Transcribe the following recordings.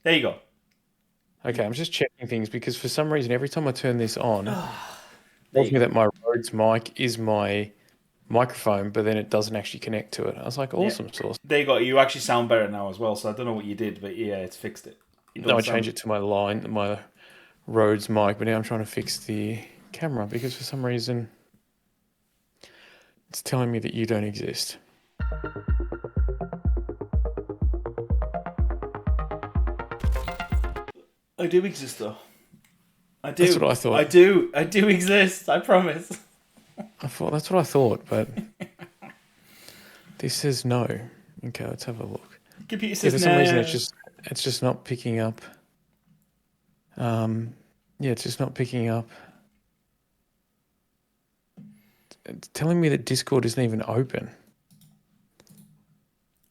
There you go. Okay, I'm just checking things because for some reason, every time I turn this on, it There tells you me go. that my Rhodes mic is my microphone, but then it doesn't actually connect to it. I was like, Yeah. awesome sauce. There you go. You actually sound better now as well. So I don't know what you did, but yeah, it's fixed it. You No, don't I sound. changed it to my Rhodes mic, but now I'm trying to fix the camera because for some reason it's telling me that you don't exist. I do exist though. I That's do. what I I thought. do. I do exist. I promise. I thought that's what I thought, but this says no. Okay, let's have a look. Computer Yeah, says for some reason no. it's just not picking up. Um, yeah, it's just not picking up. It's telling me that Discord isn't even open.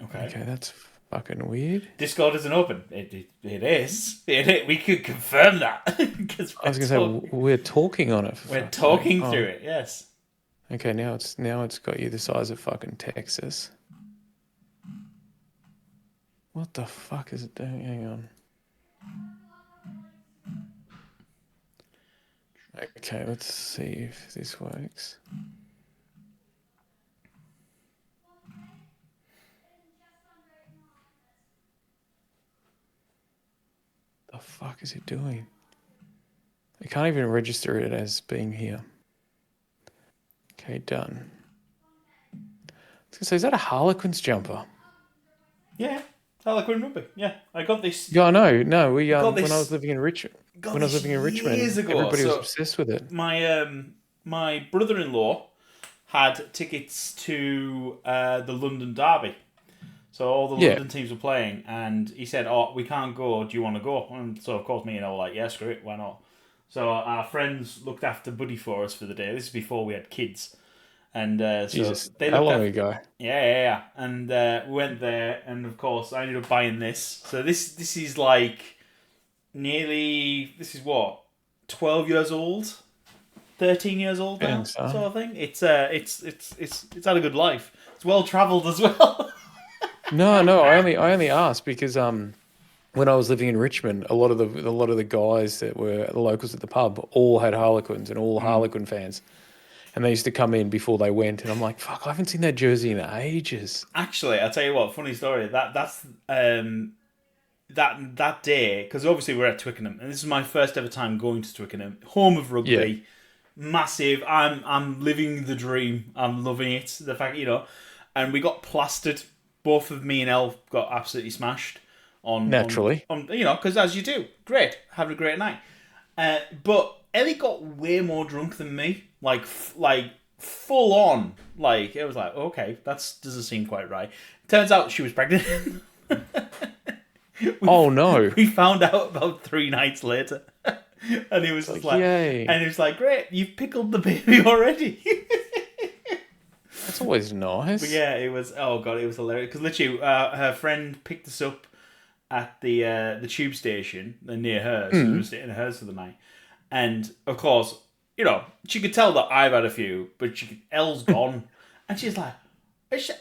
Okay. Okay, that's fucking weird. Discord isn't open. It is. We could confirm that because I was gonna say we're talking on it for we're fuck's sake. talking through Oh, it. Yes. okay. Now it's got you the size of fucking Texas. What the fuck is it doing? Hang on. Okay, let's see if this works. The fuck is it doing? I can't even register it as being here. Okay, done. I was gonna say, is that a Harlequin's jumper? Yeah. Harlequin rugby. Yeah. I got this. Yeah, I know. No, we Got when I was this. living in Richmond, Got when I was this living in years Richmond, ago. everybody was So obsessed with it. my brother-in-law had tickets to the London Derby. So all the Yeah, London teams were playing, and he said, "Oh, we can't go. Do you want to go?" And so of course me and I were like, "Yeah, screw it, why not?" So our friends looked after Buddy for us for the day. This is before we had kids, and so Jesus, they how looked long after. ago? Yeah, yeah, yeah. And we went there, and of course I ended up buying this. So this is like nearly. This is what 12 years old, 13 years old Dang, now, sort son. of thing. It's had a good life. It's well travelled as well. No, no, I only asked because when I was living in Richmond, a lot of the guys that were the locals at the pub all had Harlequins and all Harlequin fans, and they used to come in before they went, and I'm like, fuck, I haven't seen that jersey in ages. Actually, I'll tell you what. Funny story. That day, because obviously we're at Twickenham, and this is my first ever time going to Twickenham, home of Yeah, rugby, massive. I'm living the dream. I'm loving it. The fact and we got plastered. Both of me and Elle got absolutely smashed naturally. on because as you do, great, having a great night. But Ellie got way more drunk than me, like full on. Like it was like okay, that doesn't seem quite right. Turns out she was pregnant. we Oh no, we found out about 3 nights later, and he was it's just like like, yay. and he was like, great, you've pickled the baby already. That's always But nice. yeah, it was. Oh god, it was hilarious because literally, her friend picked us up at the tube station near hers. So we were Mm. staying at hers for the night, and of course, she could tell that I've had a few, but Elle's gone, and she's like, "Is she-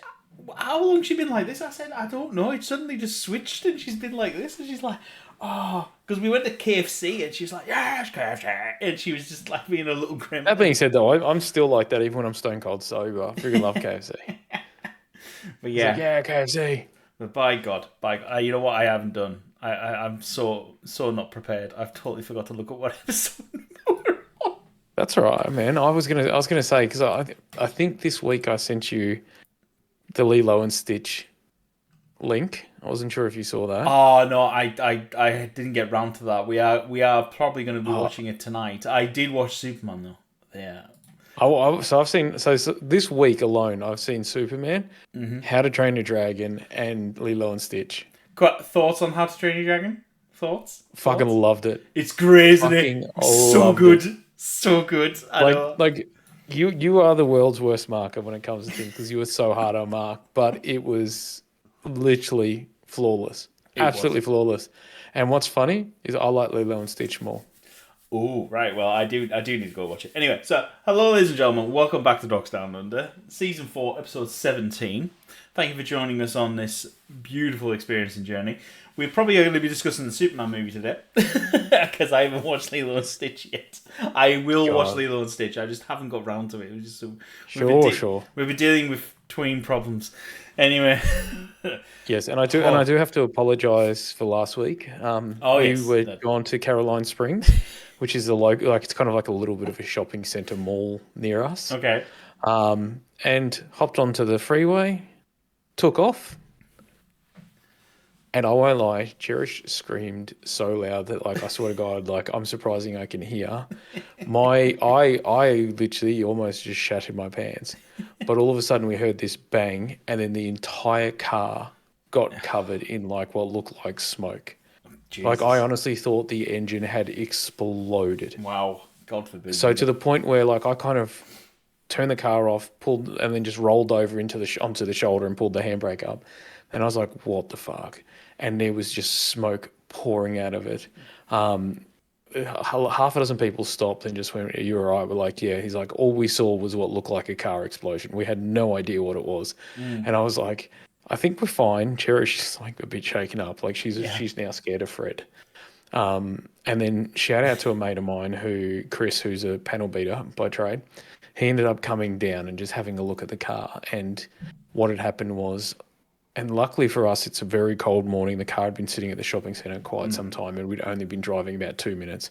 how long she been like this?" I said, "I don't know. It suddenly just switched, and she's been like this." And she's like, "Oh," because we went to KFC, and she's like, "Yes, KFC," and she was just like being a little That gremlin. being said, though, I'm still like that even when I'm stone cold sober. I freaking love KFC. But It's like, yeah, yeah, KFC. but by God, you know what I haven't done? I'm so not prepared. I've totally forgot to look at what episode we're on. That's all right, man. I was gonna say because I think this week I sent you the Lilo and Stitch link. I wasn't sure if you saw that. Oh no, I didn't get round to that. We are probably going to be Oh, watching it tonight. I did watch Superman though. Yeah. so I've seen so this week alone I've seen Superman, How to Train Your Dragon, and Lilo and Stitch. Got thoughts on How to Train Your Dragon? Thoughts? Fucking Thoughts? loved it. It's great, isn't it? Fucking It's so loved it. good. So good. I Like know. like you are the world's worst marker when it comes to things because you were so hard on mark, but it was literally flawless, It was. absolutely flawless. And what's funny is I like Lilo and Stitch more. Oh, right. Well, I do need to go watch it. Anyway, so hello, ladies and gentlemen. Welcome back to Dorks Down Under, season 4, episode 17. Thank you for joining us on this beautiful experience and journey. We're probably going to be discussing the Superman movie today because I haven't watched Lilo and Stitch yet. I will watch Lilo and Stitch. I just haven't got round to it. We've been dealing with tween problems. Anyway. Yes, and I do have to apologise for last week. We were gone to Caroline Springs, which is it's kind of like a little bit of a shopping centre mall near us. Okay. And hopped onto the freeway, took off, and I won't lie, Cherish screamed so loud that, like, I swear to God, like, I'm surprising I can hear. I literally almost just shattered my pants. But all of a sudden we heard this bang, and then the entire car got covered in, like, what looked like smoke. Jesus. Like, I honestly thought the engine had exploded. Wow. God forbid. So to the point where, like, I kind of turned the car off, pulled, and then just rolled over onto the shoulder and pulled the handbrake up. And I was like, what the fuck? And there was just smoke pouring out of it. Half a dozen people stopped and just went, "Are you all right?" We're like, "Yeah." He's like, "All we saw was what looked like a car explosion. We had no idea what it was." And I was like, "I think we're fine." Cherish is like a bit shaken up. Like she's now scared of Fred. And then shout out to a mate of mine Chris, who's a panel beater by trade. He ended up coming down and just having a look at the car. And what had happened was, and luckily for us, it's a very cold morning. The car had been sitting at the shopping centre quite some time, and we'd only been driving about 2 minutes.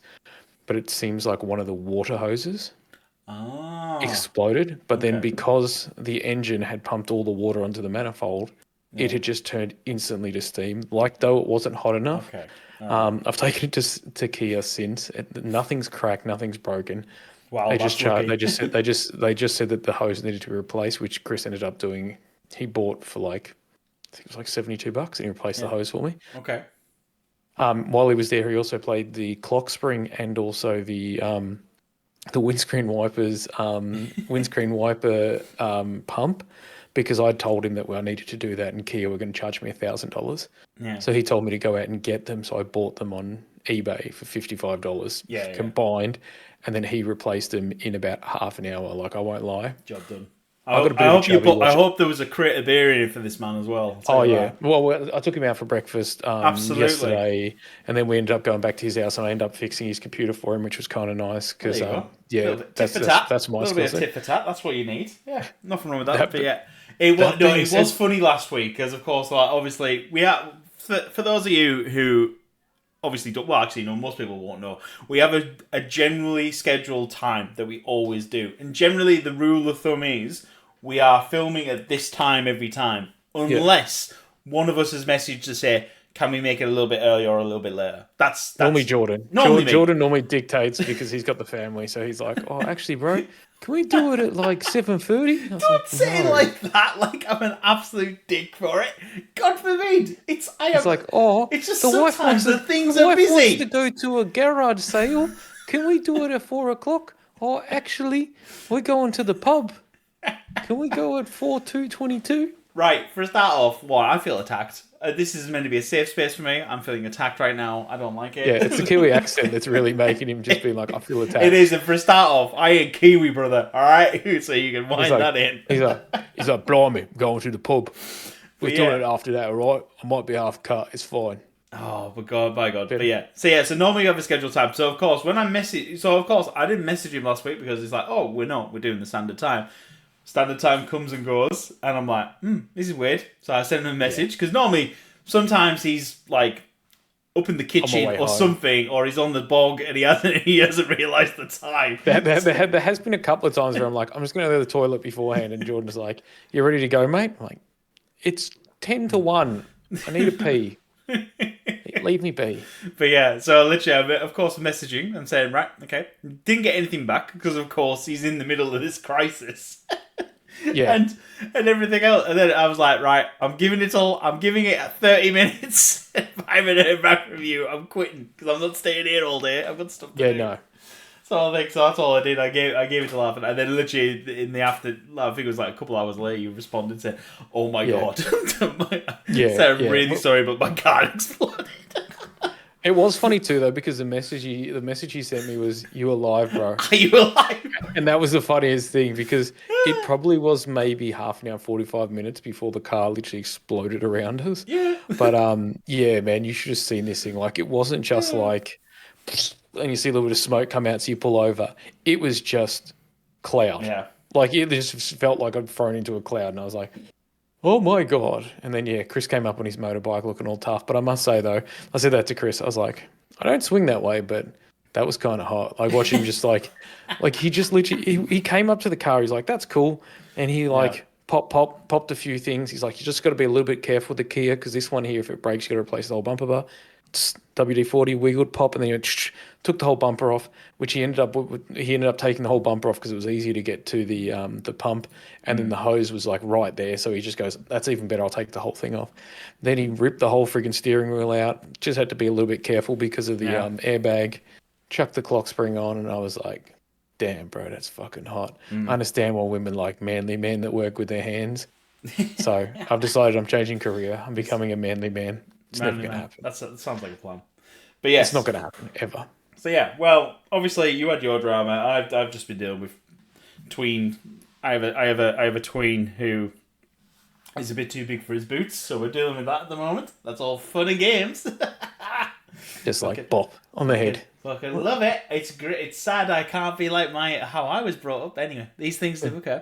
But it seems like one of the water hoses exploded. But then because the engine had pumped all the water onto the manifold, it had just turned instantly to steam, like though it wasn't hot enough. Okay. I've taken it to Kia since. Nothing's cracked, nothing's broken. Wow, they just said that the hose needed to be replaced, which Chris ended up doing. He bought for like, I think it was like $72, and he replaced the hose for me. Okay. While he was there, he also played the clock spring and also the windscreen wiper pump, because I told him that I needed to do that, and Kia were going to charge me $1,000. Yeah. So he told me to go out and get them. So I bought them on eBay for $55 combined, and then he replaced them in about half an hour. Like, I won't lie. Job done. I hope there was a crate of beer in for this man as well. Oh, yeah. Well, I took him out for breakfast yesterday, and then we ended up going back to his house, and I ended up fixing his computer for him, which was kind of nice. Because, that's my skill set. A little bit of tit for tat. That's what you need. Yeah, nothing wrong with that. But yeah, it was funny last week, because, of course, like, obviously, we are, for those of you who obviously don't, well, actually, no, most people won't know. We have a generally scheduled time that we always do. And generally, the rule of thumb is we are filming at this time every time. Unless one of us has messaged to say, can we make it a little bit earlier or a little bit later? That's normally Jordan. Jordan normally dictates because he's got the family. So he's like, "Oh, actually, bro, can we do it at like 7:30?" Don't say it like that. Like I'm an absolute dick for it. God forbid. It's just sometimes the things are busy. Wants to go to a garage sale. Can we do it at 4:00? Oh, actually, we're going to the pub. Can we go at 4:22? Right. For a start off, I feel attacked. This is meant to be a safe space for me. I'm feeling attacked right now. I don't like it. Yeah, it's the Kiwi accent that's really making him just be like, I feel attacked. It is. And for a start off, I ain't Kiwi, brother. All right? So you can wind that in. He's like, blimey, going to the pub. We're doing it after that, all right? I might be half cut. It's fine. Oh, but God, by God. But yeah. So normally you have a scheduled time. So, of course, I didn't message him last week because it's like, oh, we're doing the standard time. Standard time comes and goes, and I'm like, this is weird. So I sent him a message, because normally, sometimes he's like up in the kitchen or something, or he's on the bog and he hasn't realised the time. There has been a couple of times where I'm like, I'm just going to go to the toilet beforehand, and Jordan's like, you ready to go, mate? I'm like, it's 10 to 1. I need a pee. Leave me be. But yeah, so literally, of course, messaging and saying, right, okay. Didn't get anything back because, of course, he's in the middle of this crisis. Yeah. And everything else. And then I was like, right, I'm giving it 30 minutes. If I haven't heard back from you, I'm quitting because I'm not staying here all day. I've got stuff to do. No. So that's all I did. I gave it to laugh, and then literally in the I think it was like a couple hours later, you responded and said, "Oh my God, I'm really sorry, but my car exploded." It was funny too though because the message he sent me was "You alive, bro," Are you alive? and that was the funniest thing because it probably was maybe half an hour, 45 minutes before the car literally exploded around us. Yeah. But yeah, man, you should have seen this thing. Like it wasn't just like, and you see a little bit of smoke come out, so you pull over. It was just cloud. Yeah. Like it just felt like I'd thrown into a cloud, and I was like, "Oh my God!" And then yeah, Chris came up on his motorbike looking all tough. But I must say though, I said that to Chris. I was like, "I don't swing that way, but that was kind of hot." Like watching him just like he just literally he came up to the car. He's like, "That's cool," and he Yeah. like popped a few things. He's like, "You just got to be a little bit careful with the Kia because this one here, if it breaks, you got to replace the whole bumper bar." WD-40 wiggled, pop, and then he went, took the whole bumper off, which he ended up taking the whole bumper off because it was easier to get to the pump, and then the hose was like right there. So he just goes, "That's even better. I'll take the whole thing off." Then he ripped the whole friggin' steering wheel out. Just had to be a little bit careful because of the Yeah. airbag. Chucked the clock spring on, and I was like, "Damn, bro, that's fucking hot." I understand why women like manly men that work with their hands. So I've decided I'm changing career. I'm becoming a manly man. It's never Manly gonna man. happen. That sounds like a plan. But It's not yes. going to happen ever. So yeah. Well, obviously you had your drama. I've just been dealing with tween. I have a tween who is a bit too big for his boots, so we're dealing with that at the moment. That's all fun and games. Just Okay. like bop on the head. Fucking love it. It's great. It's sad I can't be like how I was brought up. Anyway, these things do occur.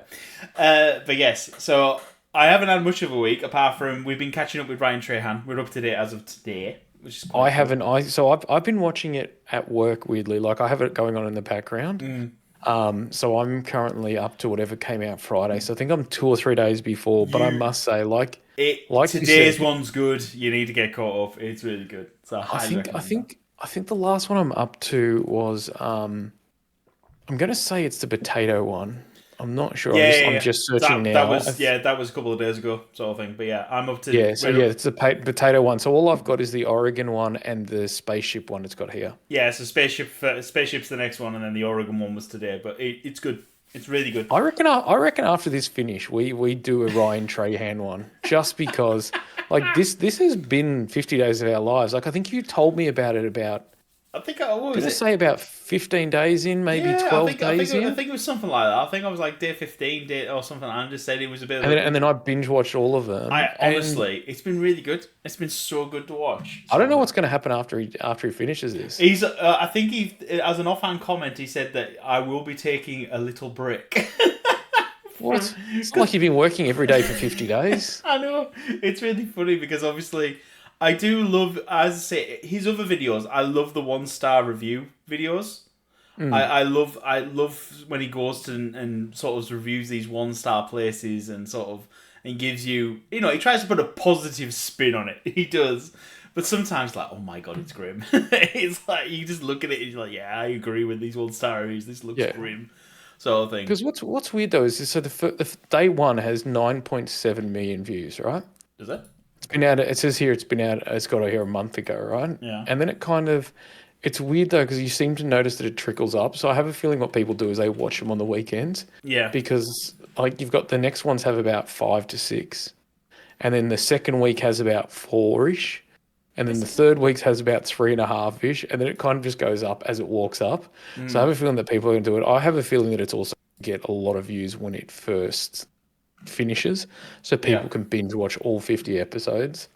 But yes, so I haven't had much of a week apart from we've been catching up with Ryan Trahan. We're up to date as of today, which is quite I cool. haven't. I've been watching it at work weirdly. Like I have it going on in the background. So I'm currently up to whatever came out Friday. So I think I'm 2 or 3 days before. But I You must say, like you Today's said, one's good. You need to get caught up. It's really good. So I I highly think I recommend that. think I think the last one I'm up to was I'm gonna say it's the potato one. I'm not sure. Yeah, yeah, I'm yeah. just searching That now. was yeah, that was a couple of days ago, sort of thing. But yeah, I'm up to Yeah, so we're yeah, up. it's the potato one. So all I've got is the Oregon one and the spaceship one it's got here. Yeah, so spaceship's the next one, and then the Oregon one was today. But it's good. It's really good. I reckon after this finish, we do a Ryan Trahan one just because like this has been 50 days of our lives. Like I think you told me about it about I think what was did I it? say about 15 days in, maybe Yeah, 12 days I in? think it was something like that. I think I was like day 15, day or something. I just said it was a bit. And then I binge watched all of them. I And honestly, it's been really good. It's been so good to watch. I don't know So what's going to happen after he finishes this. he's. I think as an offhand comment, he said that I will be taking a little break. What? It's not like you've been working every day for 50 days. I know it's really funny because obviously I do love, as I say, his other videos. I love the 1-star review videos. I love when he goes to and sort of reviews these 1-star places and sort of and gives you he tries to put a positive spin on it. He does. But sometimes like, oh my god, it's grim. It's like you just look at it and you're like, yeah, I agree with these 1-star reviews. This looks Yeah. grim. Sort of thing. Because what's weird though is so the day one has 9.7 million views, right? Is it? It's been out. It says here it's been out. It's got here a month ago, right? Yeah. And then it's weird though because you seem to notice that it trickles up. So I have a feeling what people do is they watch them on the weekends Yeah. because like you've got the next ones have about 5 to 6, and then the second week has about 4-ish. And then the third week has about 3.5-ish, and then it kind of just goes up as it walks up. So I have a feeling that people are going to do it. I have a feeling that it's also get a lot of views when it first finishes, so people Yeah. can binge watch all 50 episodes.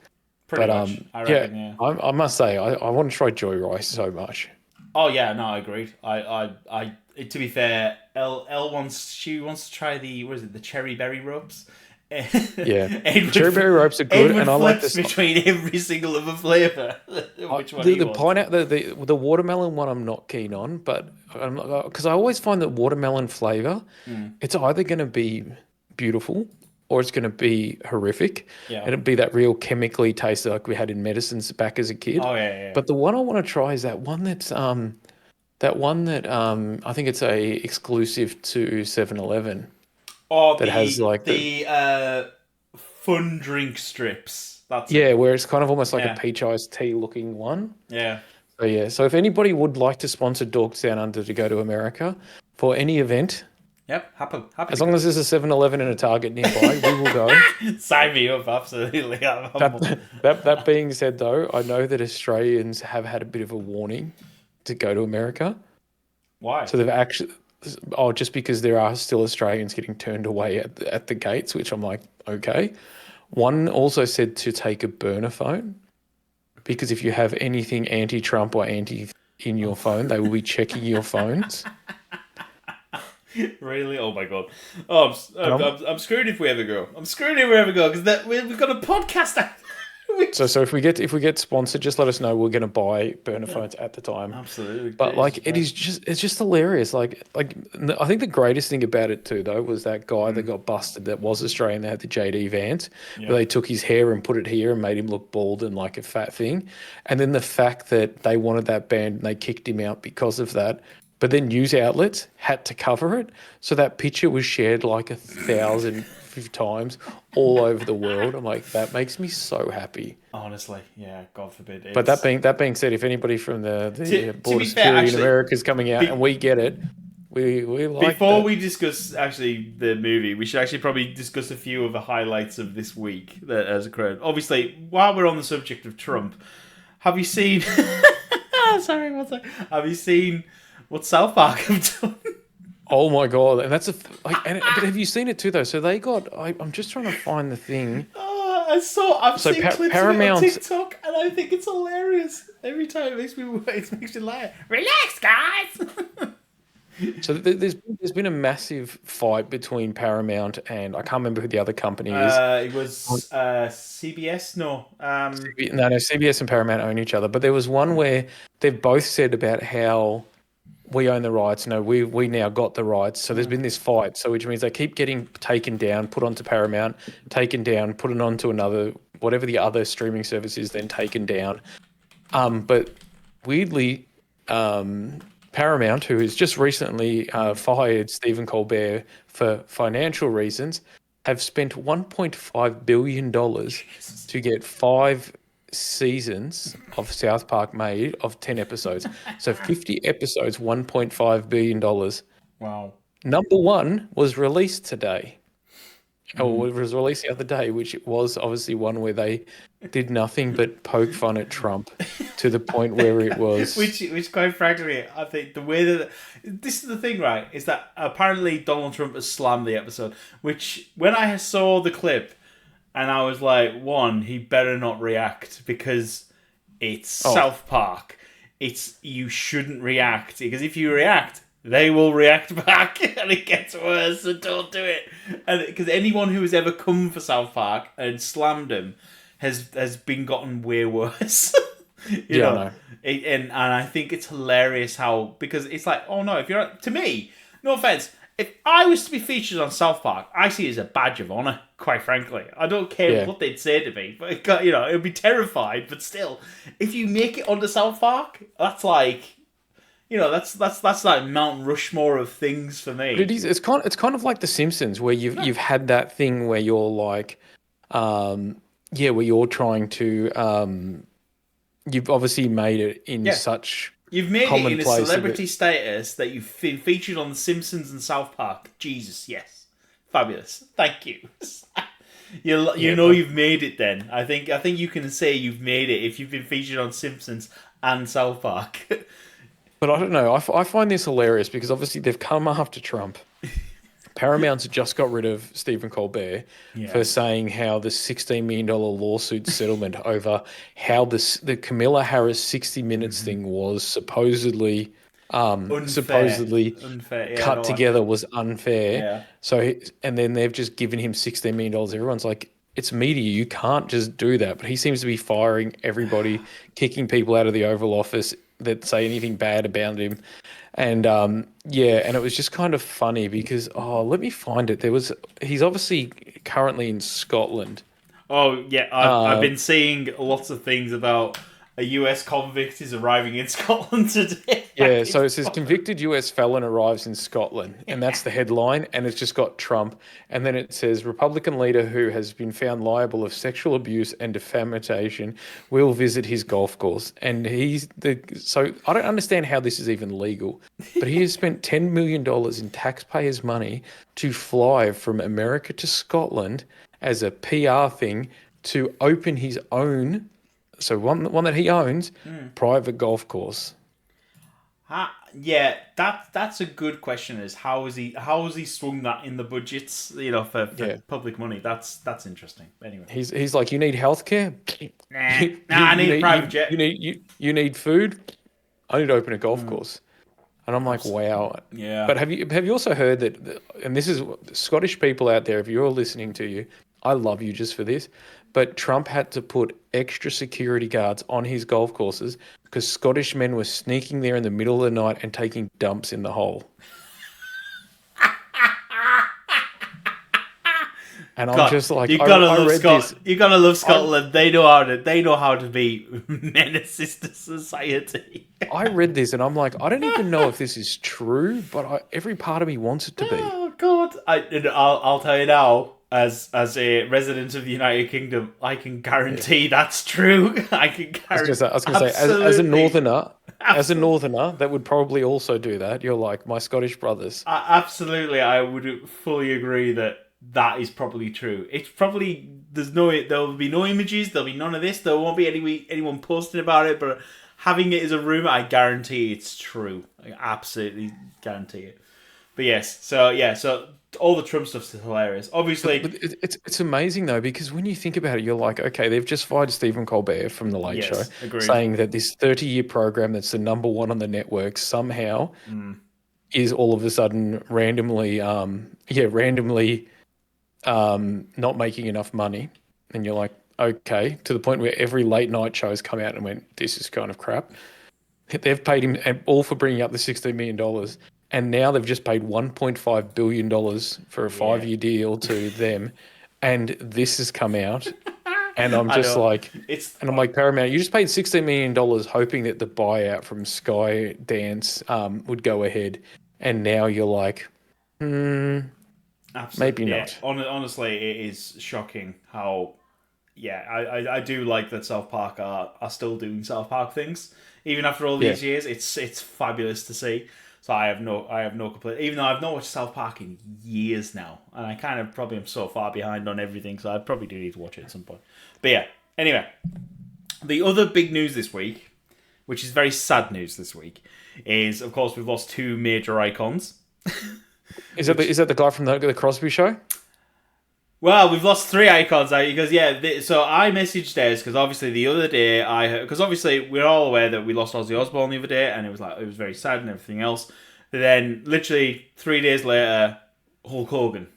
Pretty But much. I reckon, yeah. I must say I want to try Joy Rice so much. Oh yeah, no, I agreed. To be fair, Elle she wants to try the cherry berry rubs. Yeah, Edward, cherry berry ropes are good, Edward and I like flips this. between every single other flavour. Which one he The wants. pineapple, the watermelon one, I'm not keen on, but because I always find that watermelon flavor, it's either going to be beautiful or it's going to be horrific, Yeah. and it'd be that real chemically taste like we had in medicines back as a kid. Oh yeah. But the one I want to try is that one that's I think it's a exclusive to 7-Eleven Or that has like the fun drink strips. That's yeah, where it's kind of almost like Yeah. a peach iced tea looking one. yeah. So yeah, so if anybody would like to sponsor Dorks Down Under to go to America for any event, Yep, happy As to long go. as there's a 7-Eleven and a Target nearby, we will go. Sign me up, absolutely. That being said, though, I know that Australians have had a bit of a warning to go to America. Why? So they've actually, oh, just because there are still Australians getting turned away at the gates, which I'm like, okay. One also said to take a burner phone because if you have anything anti-Trump or anti in your phone, they will be checking your phones. Really? Oh my god. Oh, And I'm screwed if we ever go. I'm screwed if we ever go because we've got a podcast. so if we get sponsored, just let us know. We're going to buy burner phones at the time. Absolutely. But Jesus like Christ. it's just hilarious. Like I think the greatest thing about it too though was that guy that got busted that was Australian. They had the JD Vance, where they took his hair and put it here and made him look bald and like a fat thing. And then the fact that they wanted that banned and they kicked him out because of that. But then news outlets had to cover it, so that picture was shared like 1,000 times all over the world. I'm like, that makes me so happy. Honestly, yeah. God forbid. But that being said, if anybody from the To border be fair, security in actually, America is coming out and we get it, we like before that. we discuss actually the movie, we should actually probably discuss a few of the highlights of this week that has occurred. Obviously, while we're on the subject of Trump, have you seen? Sorry, what's that? Have you seen what South Park have done? Oh my god! And that's but have you seen it too though? So they got. I'm just trying to find the thing. Oh, I've So seen clips of it on Paramount. TikTok, and I think it's hilarious. Every time it makes me laugh. Relax, guys. So there's been a massive fight between Paramount and I can't remember who the other company is. It was CBS. No, No, CBS and Paramount own each other. But there was one where they've both said about how we own the rights. No, we now got the rights. So there's been this fight. So which means they keep getting taken down, put onto Paramount, taken down, put it onto another, whatever the other streaming service is, then taken down. But weirdly, Paramount, who has just recently fired Stephen Colbert for financial reasons, have spent $1.5 billion to get 5 seasons of South Park made of 10 episodes. So 50 episodes, $1.5 billion. wow. Number one was released today. Or it was released the other day, which was obviously one where they did nothing but poke fun at Trump to the point where it was... Which quite frankly, I think the way that... This is the thing, right, is that apparently Donald Trump has slammed the episode, which when I saw the clip, and I was like, one, he better not react, because it's South Park. You shouldn't react, because if you react... they will react back, and it gets worse, so don't do it. And because anyone who has ever come for South Park and slammed him has been gotten way worse. you know? I know. And I think it's hilarious how, because it's like, oh no, if you're, to me, no offense, if I was to be featured on South Park, I see it as a badge of honor, quite frankly. I don't care what they'd say to me, but it would be terrified, but still, if you make it onto South Park, that's like... that's like Mount Rushmore of things for me. But it is. It's kind of like The Simpsons, where you've had that thing where you're like, where you're trying to, you've obviously made it in such. You've made it in a commonplace celebrity status that you've been featured on The Simpsons and South Park. Jesus, yes, fabulous. Thank you. You've made it. Then I think you can say you've made it if you've been featured on Simpsons and South Park. But I don't know. I find this hilarious because obviously they've come after Trump. Paramount's just got rid of Stephen Colbert for saying how the $16 million lawsuit settlement over how the Camilla Harris 60 Minutes thing was supposedly unfair. cut together was unfair. Yeah. So and then they've just given him $16 million. Everyone's like, it's media. You can't just do that. But he seems to be firing everybody, kicking people out of the Oval Office that say anything bad about him. And and it was just kind of funny because let me find it. He's obviously currently in Scotland. Oh yeah, I've been seeing lots of things about a US convict is arriving in Scotland today. Yeah, so it says convicted US felon arrives in Scotland, and that's the headline, and it's just got Trump, and then it says Republican leader who has been found liable of sexual abuse and defamation will visit his golf course, and so I don't understand how this is even legal, but he has spent $10 million in taxpayers' money to fly from America to Scotland as a PR thing to open his own, so one that he owns, private golf course. Yeah, that's a good question. Is how has he swung that in the budgets? For Yeah. public money. That's interesting. Anyway, He's like, you need healthcare? I need a private jet. You need food? I need to open a golf course. And I'm like, wow. Yeah. But have you also heard that, and this is Scottish people out there, if you're listening to you, I love you just for this, but Trump had to put extra security guards on his golf courses because Scottish men were sneaking there in the middle of the night and taking dumps in the hole. And I'm just like, you gotta I love read this. You gotta love Scotland. They know how to be menaces to society. I read this and I'm like, I don't even know if this is true, but every part of me wants it to be. Oh God! I'll tell you now. As a resident of the United Kingdom, I can guarantee that's true. I can guarantee. I was going to say, as a northerner, that would probably also do that. You're like my Scottish brothers. Absolutely, I would fully agree that is probably true. It's probably there'll be no images, there'll be none of this. There won't be anyone posting about it. But having it as a rumor, I guarantee it's true. I absolutely guarantee it. But yes, so all the Trump stuff's hilarious. Obviously, but it's amazing though, because when you think about it, you're like, okay, they've just fired Stephen Colbert from the Late Show, agreed. saying that this 30-year program that's the number one on the network somehow is all of a sudden randomly not making enough money, and you're like, okay, to the point where every late night show has come out and went, this is kind of crap. They've paid him all for bringing up the $16 million. And now they've just paid $1.5 billion for a 5-year deal to them. And this has come out. And I'm just like, Paramount, you just paid $16 million hoping that the buyout from Skydance would go ahead. And now you're like, maybe not. Honestly, it is shocking how, I do like that South Park are still doing South Park things. Even after all these years, it's fabulous to see. So I have no complaint. Even though I've not watched South Park in years now, and I kind of probably am so far behind on everything, so I probably do need to watch it at some point. But yeah, anyway, the other big news this week, which is very sad news this week, is of course we've lost two major icons. Is that the guy from the Crosby Show? Well, we've lost three icons because so I messaged Des because obviously the other day because obviously we're all aware that we lost Ozzy Osbourne the other day and it was very sad and everything else. But then literally 3 days later, Hulk Hogan.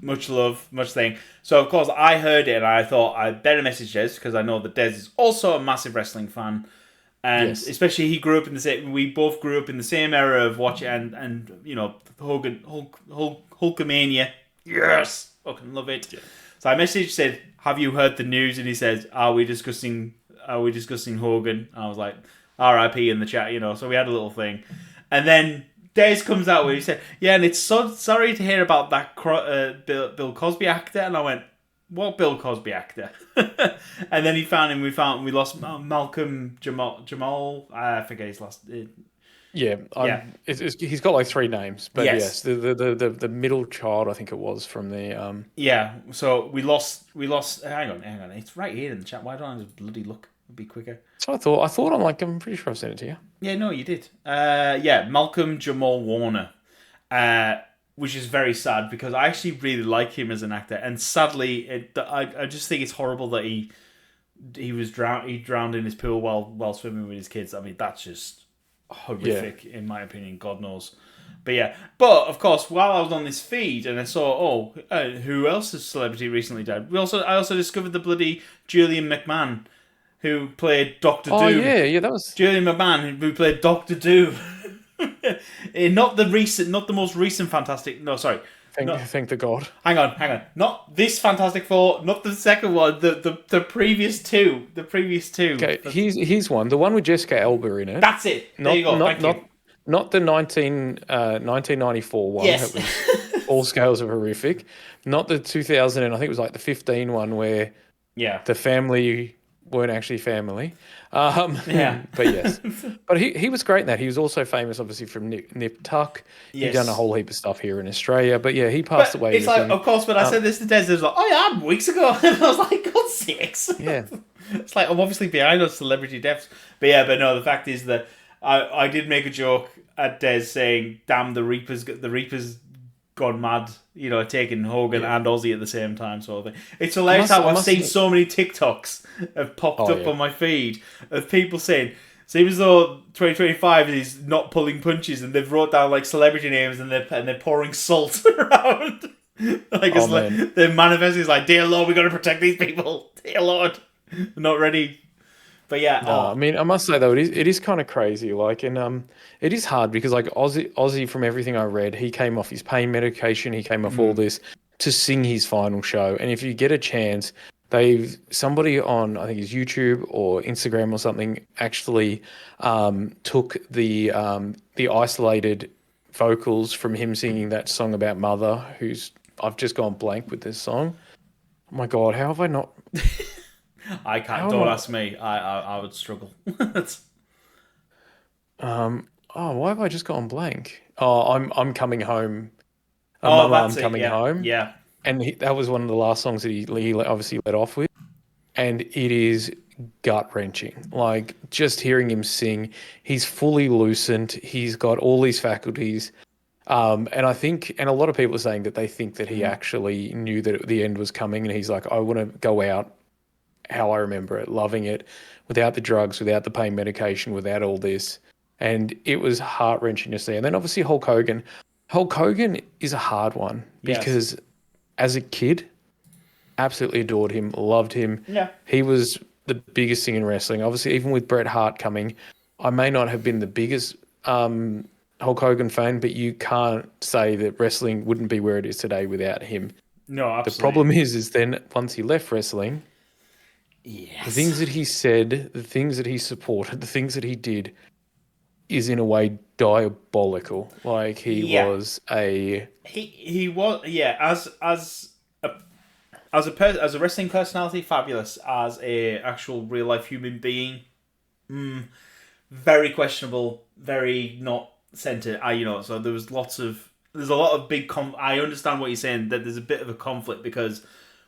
Much love, much thing. So of course I heard it and I thought I'd better message Des because I know that Des is also a massive wrestling fan. And especially we both grew up in the same era of watching and Hulkamania. Yes, fucking love it. Yeah. So I said, "Have you heard the news?" And he said, "Are we discussing Hogan?" And I was like, "R.I.P." in the chat, So we had a little thing, and then Des comes out where he said, "Yeah, and it's so sorry to hear about that Bill Cosby actor." And I went, "What Bill Cosby actor?" And then we lost Malcolm Jamal. I forget his last. He's got like 3 names, but yes, the middle child, I think it was from the So we lost. Hang on, it's right here in the chat. Why don't I just bloody look? It'd be quicker. So I thought I'm pretty sure I sent it to you. Yeah, no, you did. Malcolm Jamal Warner, which is very sad because I actually really like him as an actor, and sadly, I just think it's horrible that he drowned in his pool while swimming with his kids. I mean, that's just horrific in my opinion. God knows. But of course, while I was on this feed and I saw who else's celebrity recently died, I also discovered the bloody Julian McMahon who played Doctor Doom. That was Julian McMahon who played Doctor Doom. Not the most recent Fantastic. No, sorry. not. Thank the God. Hang on. Not this Fantastic Four, not the second one. The previous two. The previous two. Okay, here's one. The one with Jessica Alba in it. That's it. There you go. Thank you. Not the 1994 one Yes. that was all scales of horrific. Not the 2000 and I think it was like the 15 one where Yeah. the family weren't actually family. Yeah. But yes. But he was great in that. He was also famous, obviously, from Nip Tuck. Yes. He'd done a whole heap of stuff here in Australia. But yeah, he But passed away. it's like, of course, when I said this to Des, it was like, oh yeah, weeks ago. And I was like, God's sakes. Yeah. It's like, I'm obviously behind on celebrity deaths. But no, the fact is that I did make a joke at Des saying, damn, the Reaper's gone mad, taking Hogan and Ozzy at the same time, sort of thing. It's hilarious how I've seen so many TikToks have popped up on my feed of people saying, seems as though 2025 is not pulling punches, and they've wrote down like celebrity names and they're pouring salt around. Like they're manifesting like, dear Lord, we got to protect these people. Dear Lord, we're not ready. But yeah, I mean, I must say though, it is kind of crazy. Like, and it is hard because like Ozzy, from everything I read, he came off his pain medication, he came off all this to sing his final show. And if you get a chance, somebody on I think his YouTube or Instagram or something actually took the isolated vocals from him singing that song about Mother, I've just gone blank with this song. Oh my God, how have I not? I can't. Don't ask me. I would struggle. Why have I just gone blank? Oh, I'm coming home. Mama, I'm coming home. Yeah. And that was one of the last songs that he obviously let off with, and it is gut wrenching. Like just hearing him sing, he's fully lucent. He's got all these faculties. And I think, and a lot of people are saying that they think that he actually knew that the end was coming, and he's like, I want to go out how I remember it, loving it, without the drugs, without the pain medication, without all this. And it was heart-wrenching to see. And then obviously Hulk Hogan. Hulk Hogan is a hard one because as a kid, absolutely adored him, loved him. Yeah. He was the biggest thing in wrestling. Obviously, even with Bret Hart coming, I may not have been the biggest Hulk Hogan fan, but you can't say that wrestling wouldn't be where it is today without him. No, absolutely. The problem is then once he left wrestling, the things that he said, the things that he supported, the things that he did is in a way diabolical. Like he was a as a wrestling personality, fabulous. As a actual real life human being, very questionable, very not centered. So there's a lot of big. I understand what you're saying, that there's a bit of a conflict because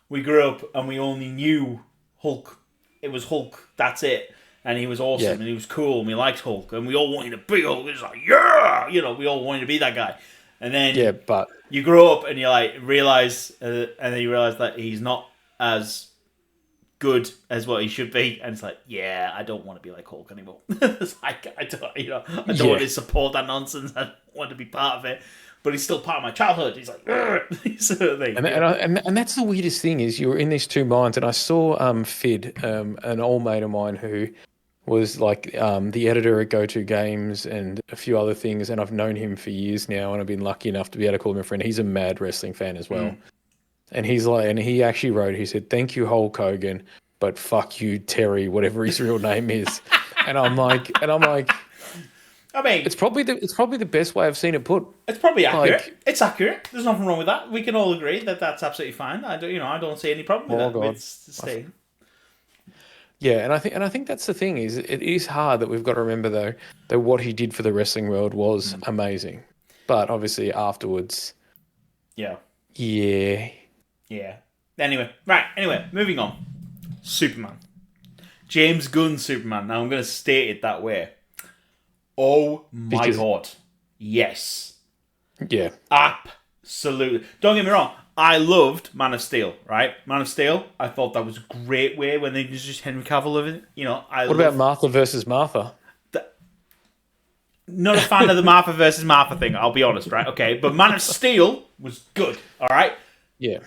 we grew up and we only knew Hulk. It was Hulk. That's it. And he was awesome and he was cool and we liked Hulk and we all wanted to be Hulk. It was like, we all wanted to be that guy. And then but you grow up and you realize, and then you realize that he's not as good as what he should be. And it's like, I don't want to be like Hulk anymore. It's like, I don't want to support that nonsense. I don't want to be part of it. But he's still part of my childhood. He's like, sort of thing. And that's the weirdest thing is you're in these two minds. And I saw Fid, an old mate of mine who was like the editor at Go To Games and a few other things. And I've known him for years now. And I've been lucky enough to be able to call him a friend. He's a mad wrestling fan as well. And he's like, and he actually wrote, he said, thank you, Hulk Hogan, but fuck you, Terry, whatever his real name is. And I'm like, I mean, it's probably the best way I've seen it put. It's probably accurate. It's accurate. There's nothing wrong with that. We can all agree that that's absolutely fine. I don't see any problem with that. God. It's staying. Yeah, and I think that's the thing is it is hard that we've got to remember though that what he did for the wrestling world was amazing, but obviously afterwards, yeah. Anyway, moving on. Superman, James Gunn's Superman. Now I'm going to state it that way. Oh my God, yes. Yeah. Absolutely. Don't get me wrong. I loved Man of Steel, right? Man of Steel, I thought that was a great way when they just Henry Cavill of it. What about Martha versus Martha? Not a fan of the Martha versus Martha thing, I'll be honest, right? Okay, but Man of Steel was good, all right? Yeah.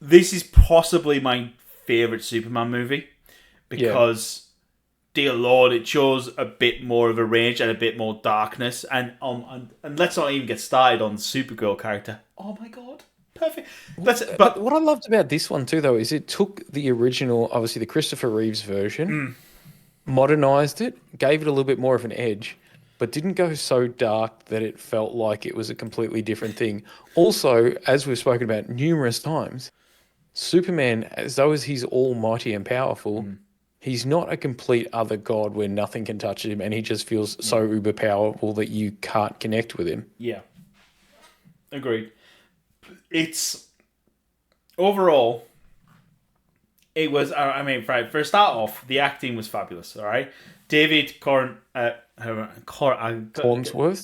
This is possibly my favourite Superman movie because... Dear Lord, it shows a bit more of a range and a bit more darkness, and let's not even get started on the Supergirl character. Oh my God, perfect. But what I loved about this one too, though, is it took the original, obviously the Christopher Reeves version, modernized it, gave it a little bit more of an edge, but didn't go so dark that it felt like it was a completely different thing. Also, as we've spoken about numerous times, Superman, as though as he's almighty and powerful, he's not a complete other god where nothing can touch him and he just feels so uber powerful that you can't connect with him. Yeah, agreed. It's overall, it was. I mean, right, for a start off, the acting was fabulous. All right, David Cornsworth?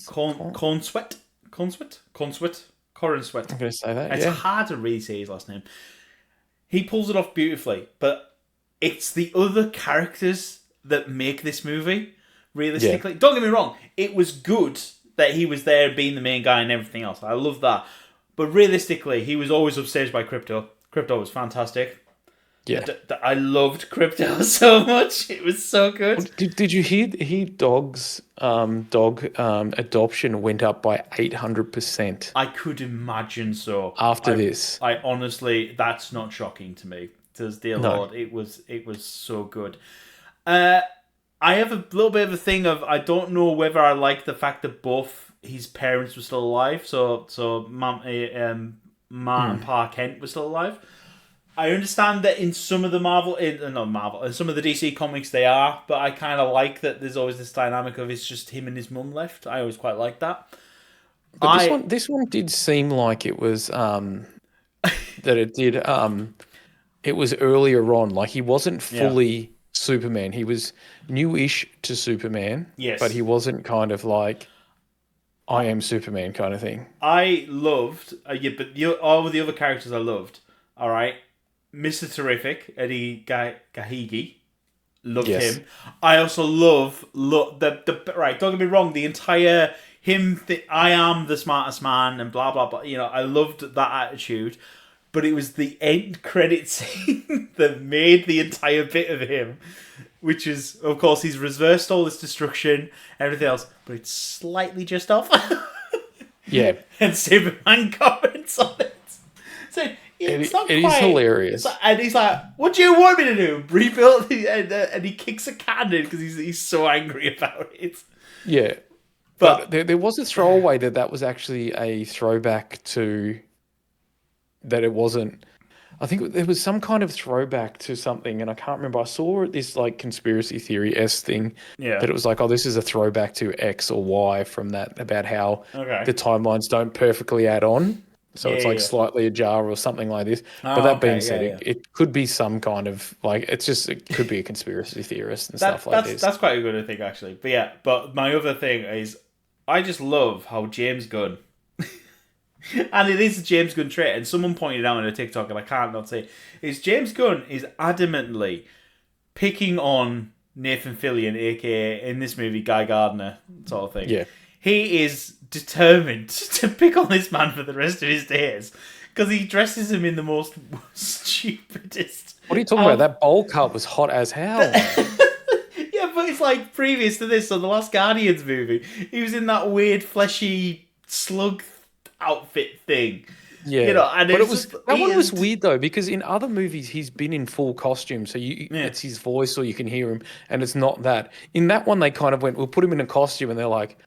Cornsweet. I'm going to say that, It's yeah. hard to really say his last name. He pulls it off beautifully, but it's the other characters that make this movie. Realistically, don't get me wrong, it was good that he was there being the main guy and everything else. I love that. But realistically, he was always upstaged by Crypto. Crypto was fantastic. Yeah. I loved Crypto so much. It was so good. Did you hear Dog's dog adoption went up by 800% I could imagine so. after this? I honestly, that's not shocking to me. Says dear No. Lord, it was so good. I have a little bit of a thing of I don't know whether I like the fact that both his parents were still alive. So Ma and Pa Kent were still alive. I understand that in some of the in some of the DC comics they are, but I kind of like that there's always this dynamic of it's just him and his mum left. I always quite like that. But this one did seem like it was that it did it was earlier on. Like he wasn't fully Superman. He was newish to Superman. Yes. But he wasn't kind of like I am Superman kind of thing. I loved, all of the other characters I loved. All right, Mr. Terrific, Eddie Gahigi, loved him. I also love the right. Don't get me wrong, the entire I am the smartest man and blah blah blah. You know, I loved that attitude, but it was the end credit scene that made the entire bit of him, which is, of course, he's reversed all this destruction, everything else, but it's slightly just off. Yeah. And Superman comments on it. So it's not it quite. is hilarious. And he's like, "What do you want me to do? Rebuild?" And he kicks a can in because he's so angry about it. Yeah. But there was a throwaway that was actually a throwback to that it wasn't. I think there was some kind of throwback to something, and I can't remember. I saw this like conspiracy theory-esque thing that it was like, oh, this is a throwback to X or Y from that, about how the timelines don't perfectly add on. So it's like slightly ajar or something like this. But that being said, it could be some kind of like, it could be a conspiracy theorist and stuff like this. That's quite a good thing, actually. But yeah, but my other thing is, I just love how James Gunn, and it is a James Gunn trait, and someone pointed out on a TikTok, and I can't not say, is James Gunn is adamantly picking on Nathan Fillion, aka in this movie Guy Gardner, sort of thing. Yeah. He is determined to pick on this man for the rest of his days because he dresses him in the most stupidest. What are you talking about? That bowl cut was hot as hell. Yeah, but it's like previous to this, on the Last Guardians movie, he was in that weird fleshy slug outfit thing. Yeah, you know, and but that one was weird though, because in other movies he's been in full costume, so it's his voice or you can hear him, and it's not that. In that one, they kind of went, "We'll put him in a costume," and they're like,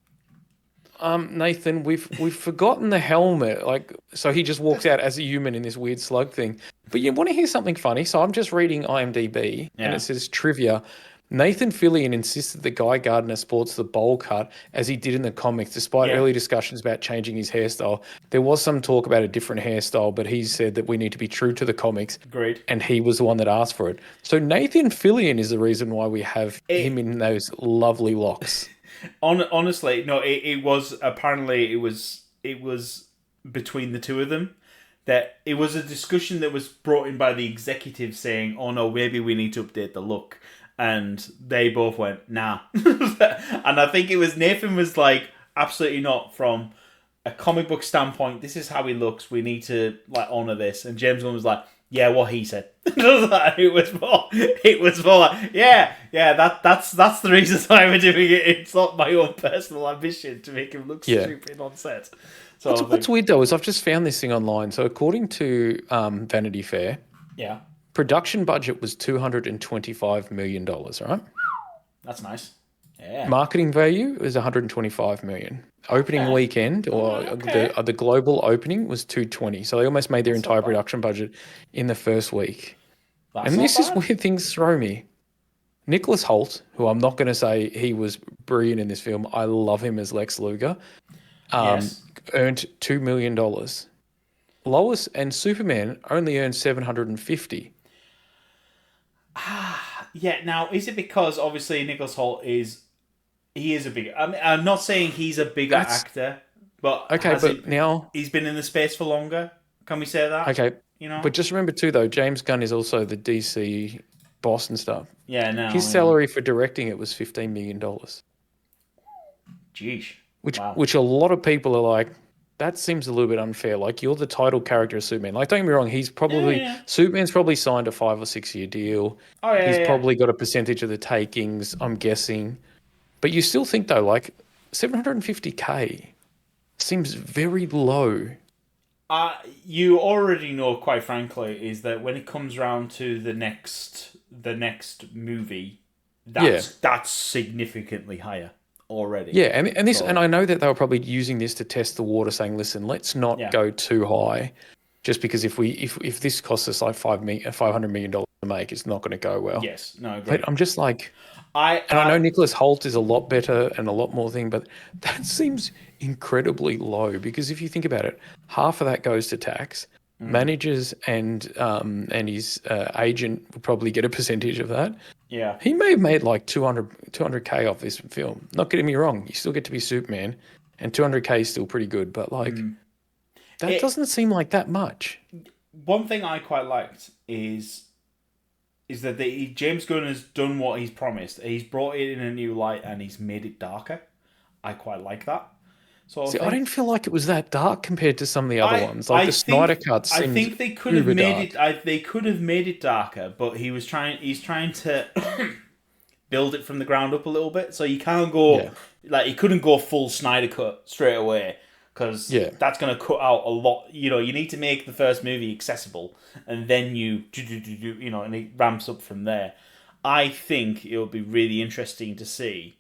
Nathan, we've forgotten the helmet. Like, so he just walks out as a human in this weird slug thing. But you want to hear something funny? So I'm just reading IMDb, and it says trivia. Nathan Fillion insisted that Guy Gardner sports the bowl cut as he did in the comics, despite early discussions about changing his hairstyle. There was some talk about a different hairstyle, but he said that we need to be true to the comics. Great. And he was the one that asked for it. So Nathan Fillion is the reason why we have him in those lovely locks. Honestly, no. It was apparently it was between the two of them that it was a discussion that was brought in by the executive saying, "Oh no, maybe we need to update the look." And they both went, nah. And I think it was Nathan was like, absolutely not. From a comic book standpoint, this is how he looks. We need to like honor this. And James Gunn was like, yeah, what he said. It was more like, yeah, that's the reason why we're doing it. It's not my own personal ambition to make him look stupid on set. sort of What's thing. weird though is I've just found this thing online. So according to Vanity Fair, Yeah, production budget was $225 million, right? that's nice. Yeah. Marketing value was 125 million. Opening Okay. weekend All or right. Okay. the global opening was 220. So they almost made their That's not entire bad. production budget in the first week. That's And not this is bad. where things throw me. Nicholas Holt, who I'm not going to say he was brilliant in this film, I love him as Lex Luger, Yes. earned $2 million. Lois and Superman only earned 750. Yeah. Now, is it because obviously Nicholas Holt is he is a bigger? I mean, I'm not saying he's a bigger That's actor, but okay, has but he? now He's been in the space for longer. Can we say that? okay, You know? but just remember too though, James Gunn is also the DC boss and stuff. Yeah. His No. Yeah. salary for directing it was $15 million, Jeez. which Wow. which a lot of people are like, that seems a little bit unfair. Like you're the title character of Superman. Like don't get me wrong, Yeah. Yeah. Superman's probably signed a 5 or 6 year deal. Oh yeah. He's Yeah. Yeah. probably got a percentage of the takings, I'm guessing. But you still think though, like 750K seems very low. You already know, quite frankly, is that when it comes round to the next movie, Yeah. that's significantly higher already. Yeah, and So I know that they were probably using this to test the water, saying, "Listen, let's not yeah, go too high, just because if this costs us like $500 million to make, it's not going to go well." yes, no, I But agree. I'm just like, I and I know Nicholas Holt is a lot better and a lot more thing, but that seems incredibly low because if you think about it, half of that goes to tax. Managers and his agent would probably get a percentage of that. yeah, He may have made like 200K off this film. Not getting me wrong, you still get to be Superman, and 200K is still pretty good, but like that it. doesn't seem like that much. One thing I quite liked is that James Gunn has done what he's promised. He's brought it in a new light and he's made it darker. I quite like that sort See, of I thing. didn't feel like it was that dark compared to some of the other I ones. Like I the Snyder think Cut I seems think they could have uber made dark. it. They could have made it darker, but he's trying to build it from the ground up a little bit. So you can't go Yeah, like he couldn't go full Snyder cut straight away because yeah, that's going to cut out a lot. You know, you need to make the first movie accessible, and then and it ramps up from there. I think it'll be really interesting to see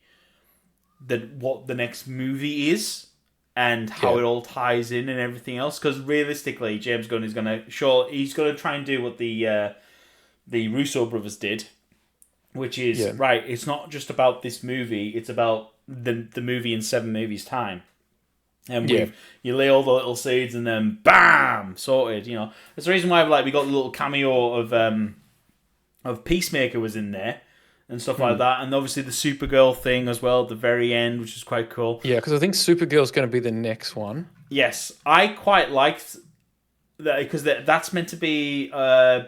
that what the next movie is and how yeah, it all ties in and everything else. Because realistically, James Gunn is going to he's going to try and do what the Russo brothers did, which is yeah, right. It's not just about this movie; it's about the movie in 7 movies' time. And yeah, you lay all the little seeds, and then bam, sorted. You know, that's the reason why we got the little cameo of Peacemaker was in there and stuff like mm. that, and obviously the Supergirl thing as well at the very end, which is quite cool. yeah. Because I think Supergirl's going to be the next one. Yes, I quite liked that because that's meant to be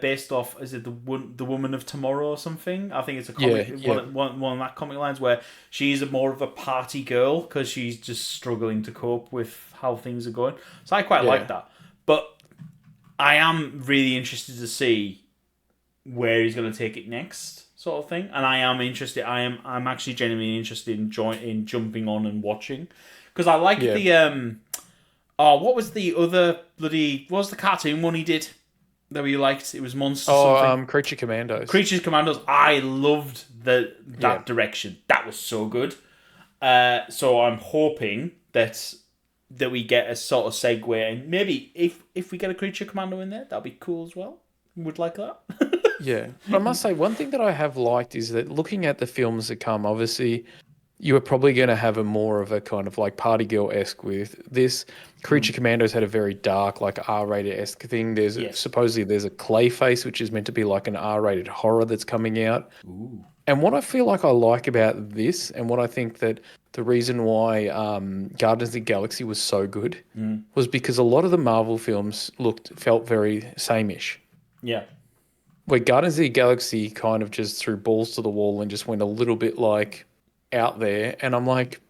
based off. Is it the Woman of Tomorrow or something? I think it's a Yeah, comic yeah, one of that comic lines where she's more of a party girl because she's just struggling to cope with how things are going. So I quite like yeah, that, but I am really interested to see where he's going to take it next, sort of thing. And I am interested. I'm actually genuinely interested in jumping on and watching because I like yeah. the. Oh, what was the other bloody? What was the cartoon one he did that we liked? It was Monster Oh, something. Creature Commandos. Creatures Commandos. I loved Yeah, that direction. That was so good. So I'm hoping that we get a sort of segue, and maybe if we get a Creature Commando in there, that'll be cool as well. Would like that. yeah. But I must say, one thing that I have liked is that looking at the films that come, obviously, you are probably going to have a more of a kind of like Party Girl esque with this. Creature Commandos had a very dark, like R-rated esque thing. Yes. Supposedly there's a Clayface, which is meant to be like an R-rated horror that's coming out. Ooh. And what I feel like I like about this, and what I think that the reason why Guardians of the Galaxy was so good was because a lot of the Marvel films felt very sameish. Yeah. Where Guardians of the Galaxy kind of just threw balls to the wall and just went a little bit like out there. And I'm like,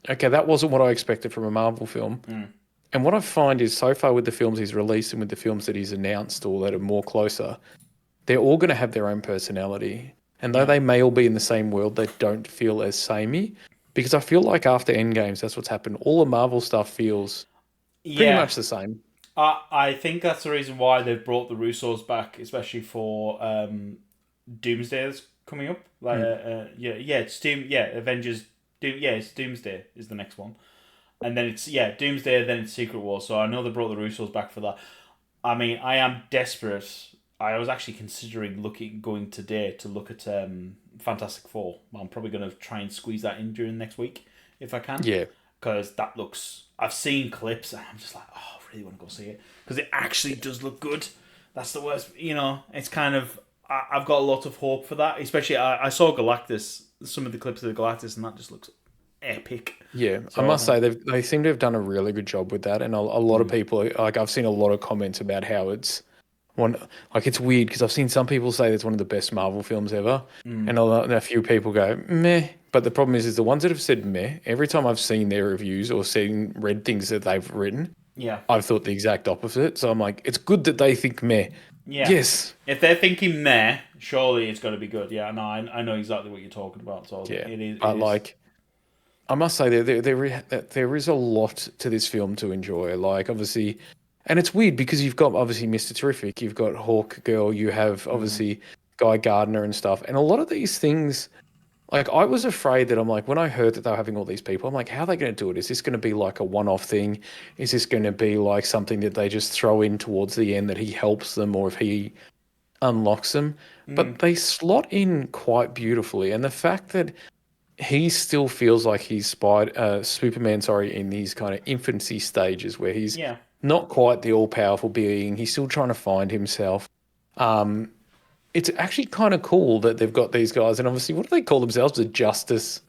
okay, that wasn't what I expected from a Marvel film. And what I find is so far with the films he's released and with the films that he's announced or that are more closer, they're all going to have their own personality. And though Yeah. they may all be in the same world, they don't feel as samey. Because I feel like after Endgames, that's what's happened. All the Marvel stuff feels Pretty Yeah, much the same. I think that's the reason why they've brought the Russos back, especially for Doomsday that's coming up. Like, Mm. it's Avengers. It's Doomsday is the next one, and then it's Doomsday, then it's Secret War. So I know they brought the Russos back for that. I mean, I am desperate. I was actually considering going today to look at Fantastic Four. Well, I'm probably going to try and squeeze that in during next week if I can, Yeah. because that looks. I've seen clips and I'm just like, oh, I really want to go see it because it actually does look good. That's the worst. It's kind of. I've got a lot of hope for that. Especially, I saw Galactus. Some of the clips of the Galactus, and that just looks epic. Yeah, I So, must say they seem to have done a really good job with that, and a lot of people like I've seen a lot of comments about how it's one like it's weird because I've seen some people say it's one of the best Marvel films ever, and a few people go meh. But the problem is the ones that have said meh. Every time I've seen their reviews or read things that they've written, yeah. I've thought the exact opposite. So I'm like, it's good that they think meh. Yeah. Yes, If they're thinking meh, surely it's got to be good. Yeah, no, I know exactly what you're talking about. So yeah, it is. It but is. like. I must say there is a lot to this film to enjoy. Like obviously, and it's weird because you've got obviously Mr. Terrific, you've got Hawk Girl, you have obviously Guy Gardner and stuff, and a lot of these things. Like I was afraid that I'm like when I heard that they were having all these people, I'm like, how are they going to do it? Is this going to be like a one-off thing? Is this going to be like something that they just throw in towards the end that he helps them, or if he unlocks them? But they slot in quite beautifully, and the fact that he still feels like he's Superman, sorry, in these kind of infancy stages where he's Yeah. not quite the all-powerful being. He's still trying to find himself. Um, it's actually kind of cool that they've got these guys, and obviously, what do they call themselves? The Justice,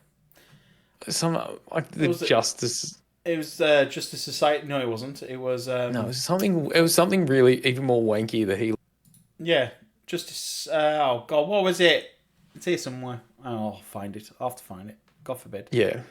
some like It the was. Justice. It was Justice Society. No, it wasn't. It was. No, it was something. It was something really even more wanky that he. Yeah. Justice. Oh God, what was it? It's here somewhere. Oh, I'll find it. I'll have to find it. God forbid. Yeah,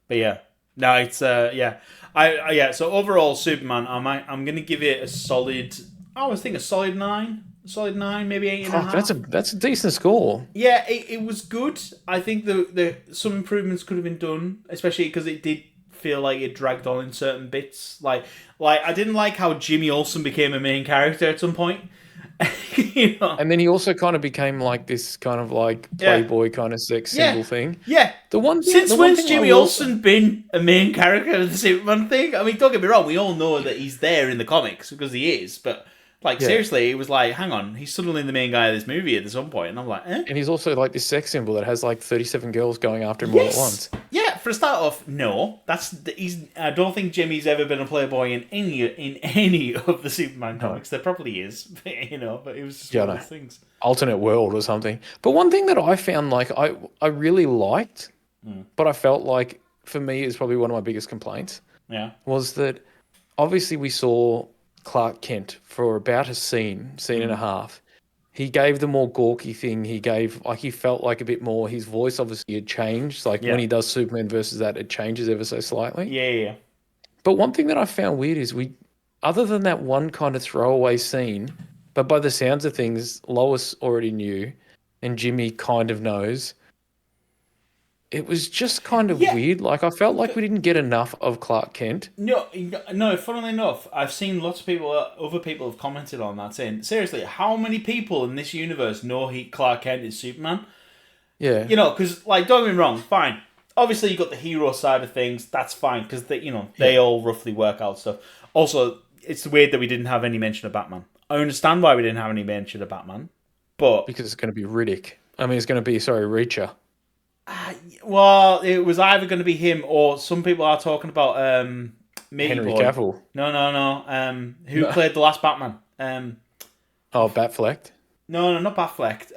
But yeah. No, it's yeah. Yeah. So overall, Superman. I'm gonna give it a solid. I was thinking a solid 9. Solid 9, maybe eight and a fuck, half. that's a decent score. Yeah, it was good. I think the some improvements could have been done, especially because it did feel like it dragged on in certain bits. Like I didn't like how Jimmy Olsen became a main character at some point. you know? And then he also kind of became like this kind of like Yeah, playboy kind of sex yeah, symbol thing. yeah. Since The one when's thing I Jimmy will Olsen been a main character of the Superman thing? I mean, don't get me wrong, we all know that he's there in the comics because he is, but like yeah, seriously, it was like, hang on, he's suddenly the main guy of this movie at some point, and I'm like, eh? and he's also like this sex symbol that has like 37 girls going after him all at Yes. once. Yeah, for a start off, no. He's. I don't think Jimmy's ever been a playboy in any of the Superman No, comics. There probably is, but it was just yeah, one of no, those things. alternate world or something. But one thing that I found like I really liked, but I felt like for me is probably one of my biggest complaints Yeah, was that obviously we saw Clark Kent for about a scene and a half. He gave the more gawky thing. He gave like he felt like a bit more. His voice obviously had changed. Like when yeah, he does Superman versus that, it changes ever so slightly. yeah. But one thing that I found weird is other than that one kind of throwaway scene, but by the sounds of things, Lois already knew, and Jimmy kind of knows. It was just kind of Yeah. weird. Like I felt like we didn't get enough of Clark Kent. No, no. Funnily enough, I've seen lots of people, other people have commented on that, saying, seriously, how many people in this universe know Clark Kent is Superman? Yeah, Because like, don't get me wrong, fine. Obviously, you got the hero side of things. That's fine because yeah, they all roughly work out stuff. Also, it's weird that we didn't have any mention of Batman. I understand why we didn't have any mention of Batman, but because it's going to be Riddick. I mean, it's going to be sorry, Reacher. well, it was either going to be him or some people are talking about Matey Henry Boy. Cavill. No. Who No. played the last Batman? Oh, Batfleck. No, not Batfleck.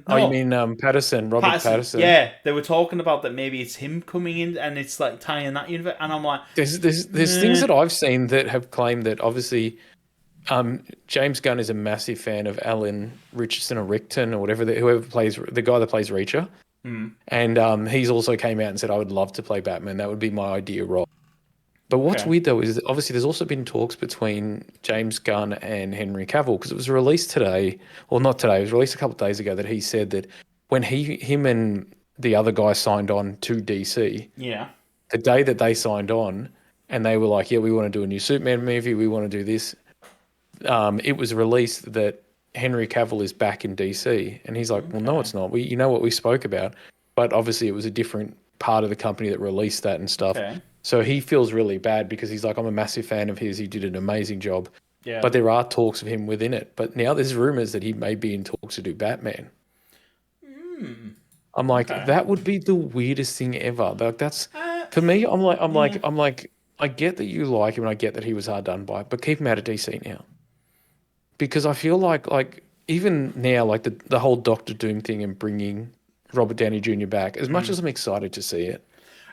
Oh, you No. mean Patterson, Robert Patterson? Yeah, they were talking about that maybe it's him coming in and it's like tying that universe, and I'm like, There's things nah. that I've seen that have claimed that obviously James Gunn is a massive fan of Alan Richardson or Rickton or whatever whoever plays the guy that plays Reacher, and he's also came out and said I would love to play Batman. That would be my idea role. But what's Okay. weird though is that obviously there's also been talks between James Gunn and Henry Cavill because it was released today, or not today, it was released a couple of days ago that he said that when him and the other guy signed on to DC, Yeah. the day that they signed on, and they were like, "Yeah, we want to do a new Superman movie. We want to do this." It was released that Henry Cavill is back in DC, and he's like, "Well, no, Okay. it's not. You know what we spoke about, but obviously it was a different part of the company that released that and stuff." Okay. So he feels really bad because he's like, "I'm a massive fan of his. He did an amazing job." Yeah. But there are talks of him within it. But now there's rumors that he may be in talks to do Batman. Hmm. I'm like, Okay. that would be the weirdest thing ever. Like that's Uh, for me. I'm like, I'm like, yeah. I'm like, I get that you like him, and I get that he was hard done by, but keep him out of DC now because I feel like even now, like the whole Doctor Doom thing and bringing Robert Downey Jr. back. As much Mm. as I'm excited to see it,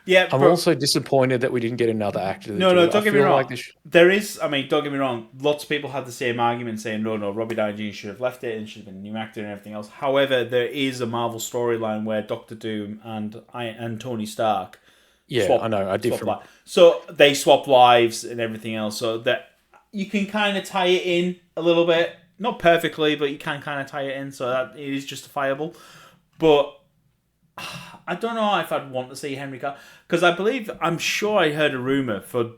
Yeah, I'm but also disappointed that we didn't get another actor to no, do no, it. I don't get me feel like wrong. this. There is, I mean, don't get me wrong. Lots of people had the same argument saying, no, Robbie Downey Jr. should have left it and should have been a new actor and everything else. However, there is a Marvel storyline where Doctor Doom and Tony Stark Yeah, I know, a swap different. lives. So they swap lives and everything else. So that you can kind of tie it in a little bit, not perfectly, but you can kind of tie it in. So that it is justifiable. But I don't know if I'd want to see Henry Cavill because I'm sure I heard a rumor for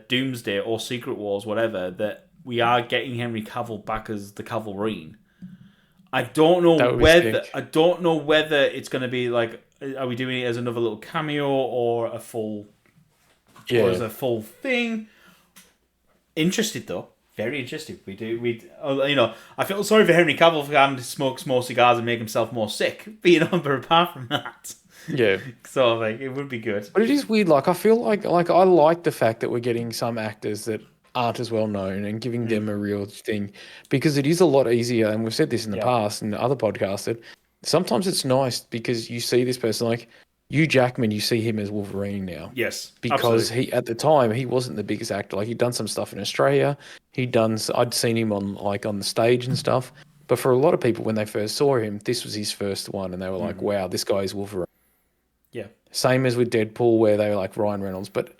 Doomsday or Secret Wars, whatever, that we are getting Henry Cavill back as the Cavalrine. That would be sick. I don't know whether it's going to be like, are we doing it as another little cameo or as Yeah. a full thing? Interested though. Very interested. I feel sorry for Henry Cavill for having to smoke more cigars and make himself more sick. But but apart from that, Yeah. so like it would be good. But it is weird. Like I feel like I like the fact that we're getting some actors that aren't as well known and giving Mm. them a real thing because it is a lot easier. And we've said this in the Yeah. past and other podcasts that sometimes it's nice because you see this person like Hugh Jackman. You see him as Wolverine now Yes. because Absolutely. he at the time he wasn't the biggest actor. Like he'd done some stuff in Australia. I'd seen him on the stage and stuff. But for a lot of people, when they first saw him, this was his first one, and they were like, Mm. "Wow, this guy is Wolverine." Yeah. Same as with Deadpool, where they were like Ryan Reynolds. But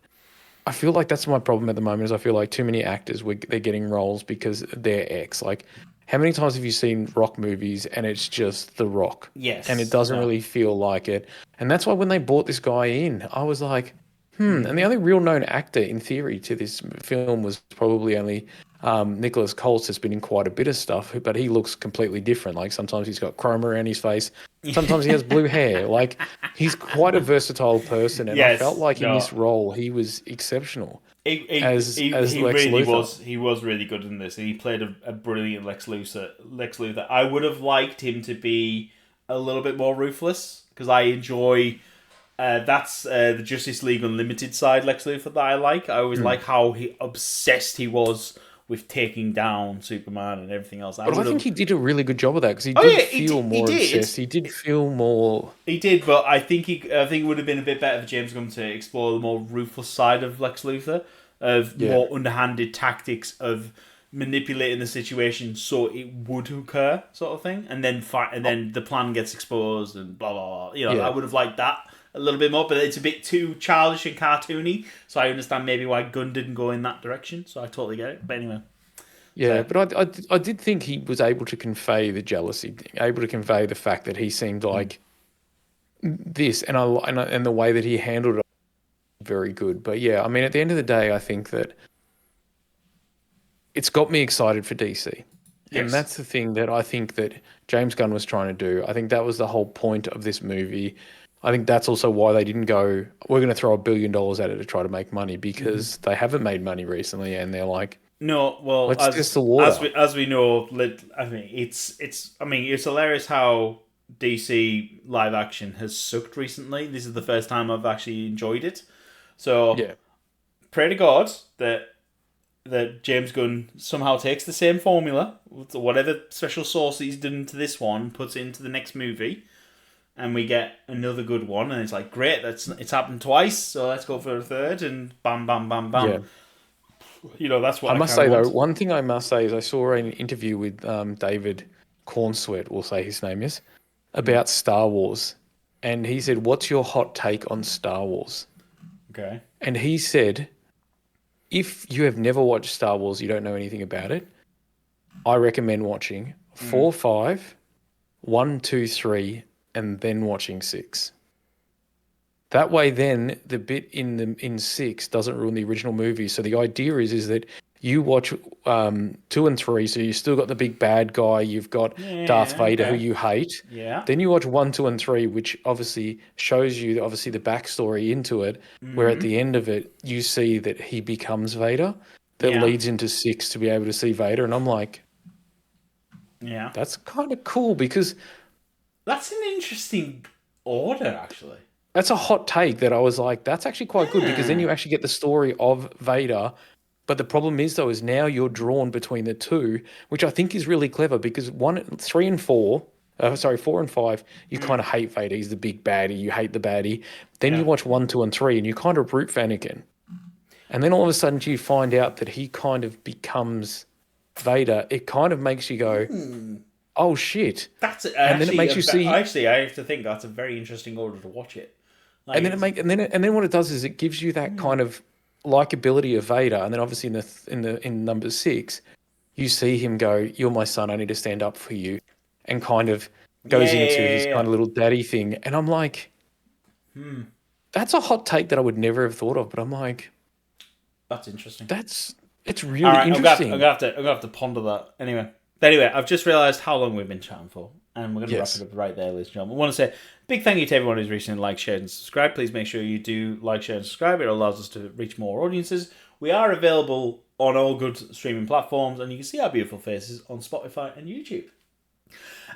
I feel like that's my problem at the moment. Is I feel like too many actors they're getting roles because they're X. Like, how many times have you seen Rock movies and it's just The Rock, and it Yes. doesn't No. really feel like it? And that's why when they brought this guy in, I was like, hmm. And the Mm-hmm. only real known actor in theory to this film was probably only Nicholas Colts. Has been in quite a bit of stuff, but he looks completely different. Like sometimes he's got chroma around his face, sometimes he has blue hair. Like he's quite a versatile person, and I felt Yes. like in No. this role he was exceptional as He Lex really Luthor. was. He was really good in this. He played a brilliant Lex Luthor. I would have liked him to be a little bit more ruthless because I enjoy. That's the Justice League Unlimited side Lex Luthor that I like. I always Hmm. like how obsessed he was with taking down Superman and everything else. I But I would think have. he did a really good job of that because he Oh did yeah, feel he more did. obsessed. He did feel more. He did, but I think it would have been a bit better for James Gunn to explore the more ruthless side of Lex Luthor, of Yeah. more underhanded tactics of manipulating the situation so it would occur, sort of thing, and then fight, and then the plan gets exposed and blah blah blah. I Yeah. would have liked that a little bit more, but it's a bit too childish and cartoony. So I understand maybe why Gunn didn't go in that direction. So I totally get it. But anyway, Yeah, so but I did think he was able to convey the jealousy, able to convey the fact that he seemed like this, and the way that he handled it very good. But yeah, I mean, at the end of the day, I think that it's got me excited for DC. And yes. that's the thing that I think that James Gunn was trying to do. I think that was the whole point of this movie. I think that's also why they didn't go, we're going to throw $1 billion at it to try to make money because they haven't made money recently and they're like, No, well, let's test the water. as we know, I mean, it's hilarious how DC live action has sucked recently. This is the first time I've actually enjoyed it. So Yeah. pray to God that James Gunn somehow takes the same formula, whatever special sauce he's done to this one, puts it into the next movie, and we get another good one. And it's like, great, it's happened twice, so let's go for a third, and bam, bam, bam, Yeah. bam. That's I what I must kind of say though, want. one thing I must say is I saw an interview with David Cornsweet, we'll say his name is, Mm, about Star Wars. And he said, what's your hot take on Star Wars? okay. And he said, if you have never watched Star Wars, you don't know anything about it, I recommend watching Mm. 4, 5, 1, 2, 3, and then watching 6. That way, then the bit in six doesn't ruin the original movie. So the idea is that you watch two and three, so you still got the big bad guy, you've got Darth Yeah, Vader who okay. you hate. Yeah. Then you watch one, two, and three, which obviously shows you obviously the backstory into it. Where at Mm-hmm. the end of it, you see that he becomes Vader. That Yeah. leads into six to be able to see Vader, and I'm like, Yeah. that's kind of cool because That's an interesting order, actually. that's a hot take that I was like, that's actually quite good because then Yeah. you actually get the story of Vader. But the problem is though, is now you're drawn between the two, which I think is really clever because one, three and four, sorry, four and five, you kind Mm. of hate Vader. He's the big baddie. You hate the baddie. Then you Yeah. watch one, two, and three, and you kind of root for Anakin. And then all of a sudden you find out that he kind of becomes Vader. It kind of makes you go, oh shit. That's And then it actually makes you see actually I have to think that's a very interesting order to watch it. Like and then it it's make and then what it does is it gives you that kind of likability of Vader, and then obviously in number six, you see him go, "You're my son. I need to stand up for you," and kind of yeah, goes yeah, into yeah, his yeah. kind of little daddy thing, and I'm like, that's a hot take that I would never have thought of, but I'm like, That's interesting. that's it's All really right, interesting. I'm gonna have to ponder that. Anyway, I've just realised how long we've been chatting for, and we're gonna wrap it Yes, up right there, ladies and gentlemen. I want to say a big thank you to everyone who's recently liked, shared, and subscribed. Please make sure you do like, share, and subscribe. It allows us to reach more audiences. We are available on all good streaming platforms, and you can see our beautiful faces on Spotify and YouTube.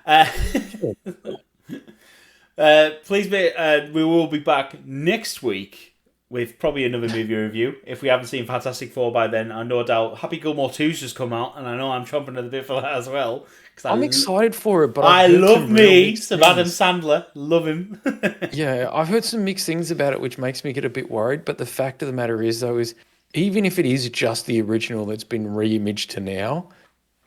Uh, sure. we will be back next week with probably another movie review. If we haven't seen Fantastic Four by then, I no doubt Happy Gilmore 2's just come out, and I know I'm chomping at the bit for that as well. I'm Because excited for it, but I've I heard love some real me mixed some Adam things. Sandler. Love him. Yeah, I've heard some mixed things about it, which makes me get a bit worried. But the fact of the matter is, though, is even if it is just the original that's been re-imaged to now,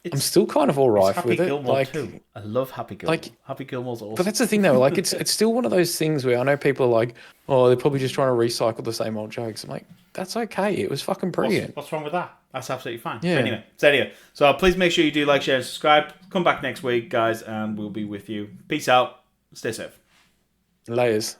I'm it's still kind of all it's right Happy with it. Gilmore 2. I love Happy Gilmore. Like, Happy Gilmore's but awesome. that's the thing though. Like, it's still one of those things where I know people are like, oh, they're probably just trying to recycle the same old jokes. I'm like, that's okay. It was fucking brilliant. What's wrong with that? That's absolutely fine. But Yeah, so please make sure you do like, share, and subscribe. Come back next week, guys, and we'll be with you. Peace out. Stay safe. layers.